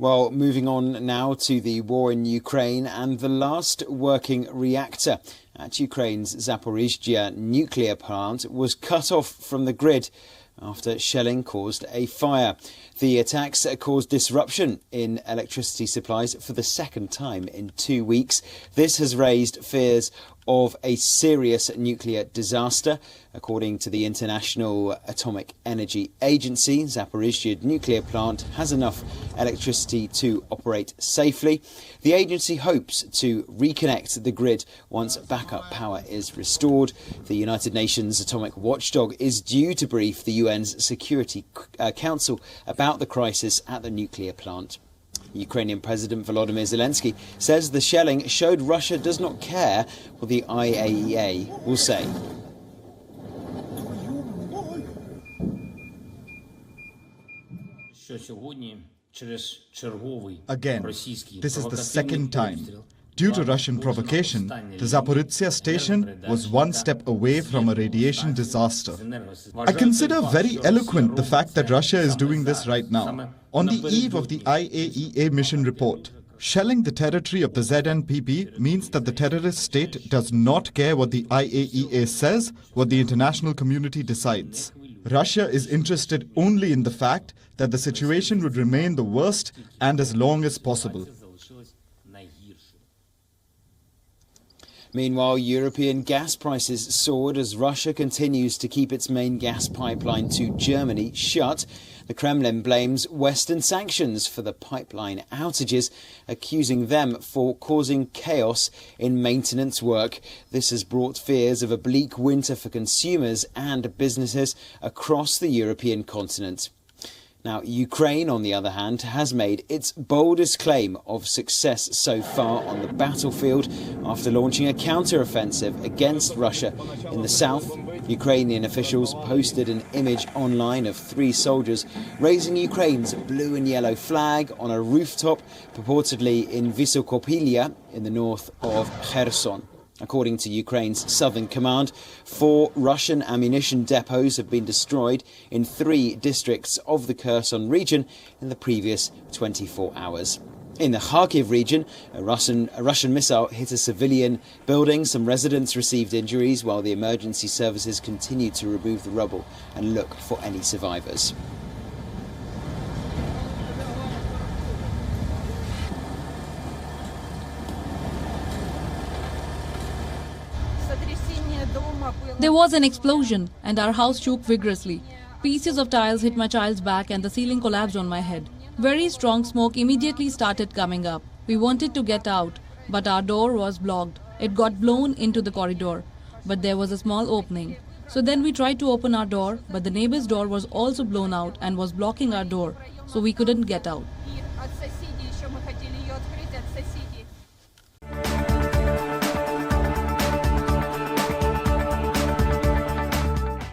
Well, moving on now to the war in Ukraine, and the last working reactor at Ukraine's Zaporizhzhia nuclear plant was cut off from the grid after shelling caused a fire. The attacks caused disruption in electricity supplies for the second time in 2 weeks. This has raised fears of a serious nuclear disaster. According to the International Atomic Energy Agency, Zaporizhzhia nuclear plant has enough electricity to operate safely. The agency hopes to reconnect the grid once backup power is restored. The United Nations atomic watchdog is due to brief the UN's Security Council about the crisis at the nuclear plant. Ukrainian President Volodymyr Zelensky says the shelling showed Russia does not care what the IAEA will say. Again, this is the second time. Due to Russian provocation, the Zaporizhzhia station was one step away from a radiation disaster. I consider very eloquent the fact that Russia is doing this right now, on the eve of the IAEA mission report. Shelling the territory of the ZNPP means that the terrorist state does not care what the IAEA says, what the international community decides. Russia is interested only in the fact that the situation would remain the worst and as long as possible. Meanwhile, European gas prices soared as Russia continues to keep its main gas pipeline to Germany shut. The Kremlin blames Western sanctions for the pipeline outages, accusing them for causing chaos in maintenance work. This has brought fears of a bleak winter for consumers and businesses across the European continent. Now, Ukraine, on the other hand, has made its boldest claim of success so far on the battlefield after launching a counter-offensive against Russia in the south. Ukrainian officials posted an image online of 3 soldiers raising Ukraine's blue and yellow flag on a rooftop, purportedly in Vysokopilya in the north of Kherson. According to Ukraine's Southern Command, 4 Russian ammunition depots have been destroyed in 3 districts of the Kherson region in the previous 24 hours. In the Kharkiv region, a Russian missile hit a civilian building. Some residents received injuries while the emergency services continued to remove the rubble and look for any survivors. There was an explosion and our house shook vigorously. Pieces of tiles hit my child's back and the ceiling collapsed on my head. Very strong smoke immediately started coming up. We wanted to get out, but our door was blocked. It got blown into the corridor, but there was a small opening. So then we tried to open our door, but the neighbor's door was also blown out and was blocking our door, so we couldn't get out.